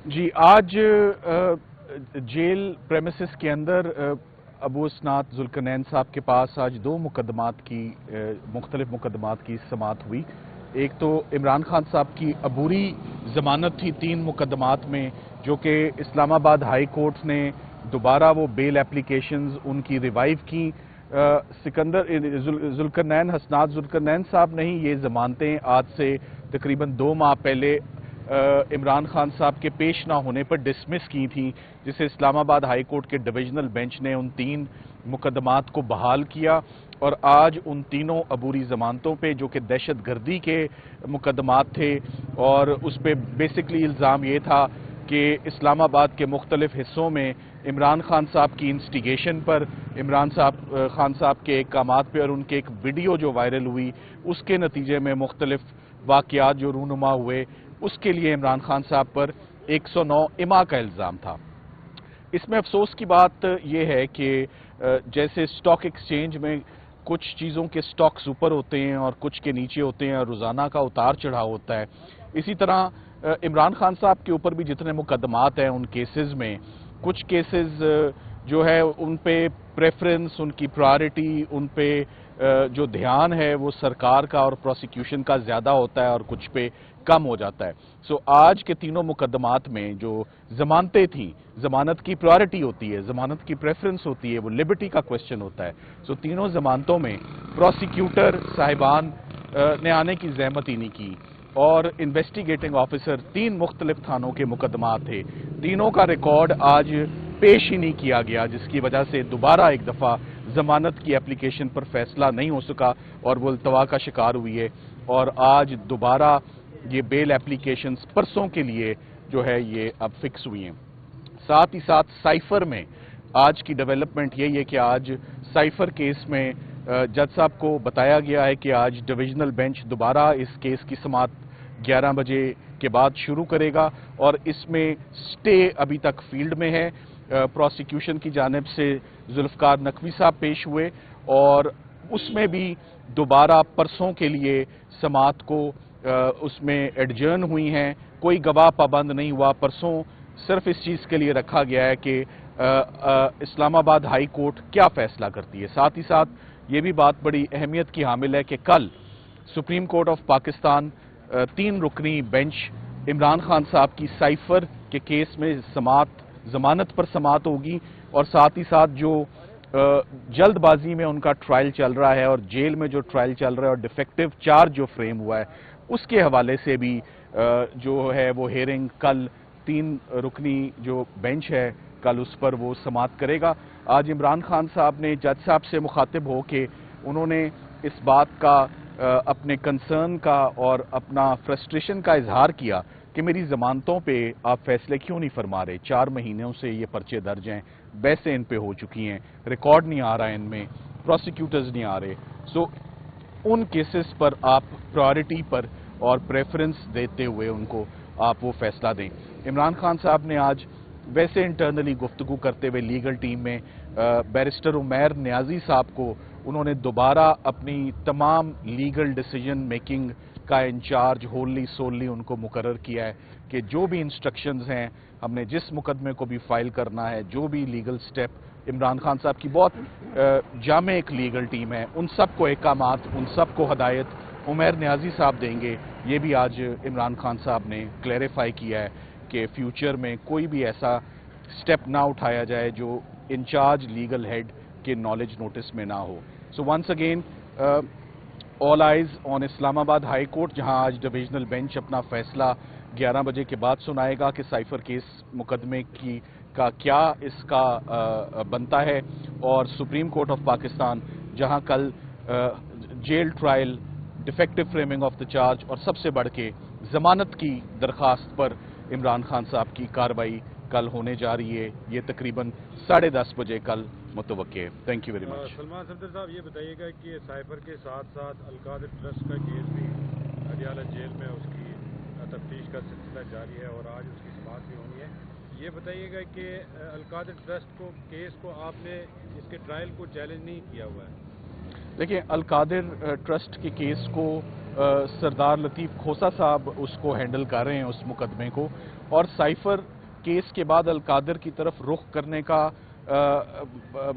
جی آج jail premises के अंदर अबू इसनात जुल्करनैन साहब के पास आज दो मुकदमात की मुख्तलिफ मुकदमात की समात हुई। एक तो इमरान खान साहब की अबूरी ज़मानत थी 3 मुकदमात में, जो कि इस्लामाबाद हाई कोर्ट ने दोबारा वो बेल एप्लीकेशंस उनकी रिवाइव की। जुल्करनैन हसनात जुल्करनैन साहब ने ही ये ज़मानतें आज से तकरीबन 2 माह पहले इमरान खान साहब के पेश ना होने पर डिसमिस की थी, जिसे इस्लामाबाद हाई कोर्ट के डिवीजनल बेंच ने उन 3 मुकदमात को बहाल किया और आज उन तीनों अबूरी ज़मानतों पे, जो कि दहशत गर्दी के मुकदमात थे और उस पर बेसिकली इल्ज़ाम ये था कि इस्लामाबाद के मुख्तलिफ हिस्सों में इमरान खान साहब की इंस्टिगेशन पर, इमरान खान साहब के एहकामात पे और उनके एक वीडियो जो वायरल हुई उसके नतीजे में मुख्तलिफ वाक़यात जो रूनुमा हुए, उसके लिए इमरान खान साहब पर 109 इमा का इल्ज़ाम था। इसमें अफसोस की बात यह है कि जैसे स्टॉक एक्सचेंज में कुछ चीज़ों के स्टॉक्स ऊपर होते हैं और कुछ के नीचे होते हैं और रोज़ाना का उतार चढ़ाव होता है, इसी तरह इमरान खान साहब के ऊपर भी जितने मुकदमात हैं उन केसेस में कुछ केसेस जो है उन पे प्रेफरेंस, उनकी प्रायोरिटी, उन पे जो ध्यान है वो सरकार का और प्रोसिक्यूशन का ज़्यादा होता है और कुछ पे कम हो जाता है। सो आज के तीनों मुकदमात में जो जमानतें थी, जमानत की प्रायोरिटी होती है, जमानत की प्रेफरेंस होती है, वो लिबर्टी का क्वेश्चन होता है। सो तीनों जमानतों में प्रोसिक्यूटर साहिबान ने आने की जहमत ही नहीं की और इन्वेस्टिगेटिंग ऑफिसर 3 मुख्तलिफ थानों के मुकदमात थे, तीनों का रिकॉर्ड आज पेश ही नहीं किया गया, जिसकी वजह से दोबारा एक दफ़ा जमानत की एप्लीकेशन पर फैसला नहीं हो सका और वो इल्तवा का शिकार हुई है और आज दोबारा ये बेल एप्लीकेशंस परसों के लिए जो है ये अब फिक्स हुई हैं। साथ ही साथ साइफर में आज की डेवलपमेंट यही है कि आज साइफर केस में जज साहब को बताया गया है कि आज डिविजनल बेंच दोबारा इस केस की समात 11 बजे के बाद शुरू करेगा और इसमें स्टे अभी तक फील्ड में है। प्रोसिक्यूशन की जानिब से जुल्फकार नकवी साहब पेश हुए और उसमें भी दोबारा परसों के लिए समात को उसमें एडजर्न हुई हैं। कोई गवाह पाबंद नहीं हुआ। परसों सिर्फ इस चीज़ के लिए रखा गया है कि इस्लामाबाद हाई कोर्ट क्या फैसला करती है। साथ ही साथ ये भी बात बड़ी अहमियत की हामिल है कि कल सुप्रीम कोर्ट ऑफ पाकिस्तान 3 रुकनी बेंच इमरान खान साहब की साइफर के केस में जमानत पर समात होगी और साथ ही साथ जो जल्दबाजी में उनका ट्रायल चल रहा है और जेल में जो ट्रायल चल रहा है और डिफेक्टिव चार्ज जो फ्रेम हुआ है उसके हवाले से भी जो है वो हेयरिंग कल 3 रुकनी जो बेंच है कल उस पर वो समात करेगा। आज इमरान खान साहब ने जज साहब से मुखातिब हो के उन्होंने इस बात का अपने कंसर्न का और अपना फ्रस्ट्रेशन का इजहार किया कि मेरी जमानतों पे आप फैसले क्यों नहीं फरमा रहे। 4 महीनों से ये पर्चे दर्ज हैं, बहसें इन पे हो चुकी हैं, रिकॉर्ड नहीं आ रहा है इनमें, प्रोसिक्यूटर्स नहीं आ रहे। सो उन केसेस पर आप प्रायोरिटी पर और प्रेफरेंस देते हुए उनको आप वो फैसला दें। इमरान खान साहब ने आज वैसे इंटरनली गुफ्तगू करते हुए लीगल टीम में बैरिस्टर उमैर नियाजी साहब को उन्होंने दोबारा अपनी तमाम लीगल डिसीजन मेकिंग का इंचार्ज होली सोली उनको मुकर्रर किया है कि जो भी इंस्ट्रक्शंस हैं, हमने जिस मुकदमे को भी फाइल करना है, जो भी लीगल स्टेप, इमरान खान साहब की बहुत जामे एक लीगल टीम है, उन सब को अहकामात, उन सब को हदायत उमैर नियाजी साहब देंगे। ये भी आज इमरान खान साहब ने क्लैरिफाई किया है कि फ्यूचर में कोई भी ऐसा स्टेप ना उठाया जाए जो इंचार्ज लीगल हेड के नॉलेज नोटिस में ना हो। So once again all eyes on Islamabad High Court, जहां आज डिविजनल बेंच अपना फैसला 11 बजे के बाद सुनाएगा कि साइफर केस मुकदमे का क्या इसका बनता है, और सुप्रीम कोर्ट ऑफ पाकिस्तान जहां कल jail trial, defective framing of the charge और सबसे बढ़ के जमानत की दरखास्त पर इमरान खान साहब की कार्रवाई कल होने जा रही है। ये तकरीबन 10:30 बजे कल मुतवक्के है। Thank you very much. Salman Safdar साहब, ये बताइएगा कि साइफर के साथ साथ अलकादिर ट्रस्ट का केस भी अडियाला जेल में उसकी तफ्तीश का सिलसिला जारी है और आज उसकी समाअत भी होनी है। ये बताइएगा कि अलकादिर ट्रस्ट केस को आपने इसके ट्रायल को चैलेंज नहीं किया हुआ है? देखिए, अलकादिर ट्रस्ट के केस को सरदार लतीफ़ खोसा साहब उसको हैंडल कर रहे हैं, उस मुकदमे को, और साइफर کیس کے بعد القادر کی طرف رخ کرنے کا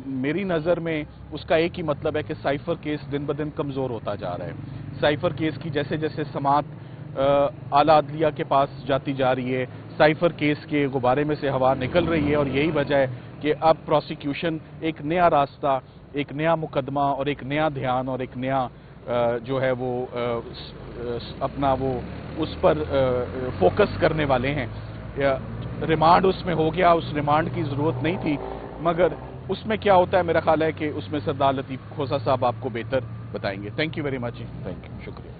میری نظر میں اس کا ایک ہی مطلب ہے کہ سائفر کیس دن بدن کمزور ہوتا جا رہا ہے. سائفر کیس کی جیسے جیسے سماعت اعلیٰ عدلیہ کے پاس جاتی جا رہی ہے, سائفر کیس کے غبارے میں سے ہوا نکل رہی ہے, اور یہی وجہ ہے کہ اب پروسیکیوشن ایک نیا راستہ, ایک نیا مقدمہ اور ایک نیا دھیان اور ایک نیا جو ہے وہ اپنا وہ اس پر فوکس کرنے والے ہیں. ریمانڈ اس میں ہو گیا, اس ریمانڈ کی ضرورت نہیں تھی, مگر اس میں کیا ہوتا ہے میرا خیال ہے کہ اس میں سردار لطیف کھوسہ صاحب آپ کو بہتر بتائیں گے. Thank you very much. Thank you, شکریہ.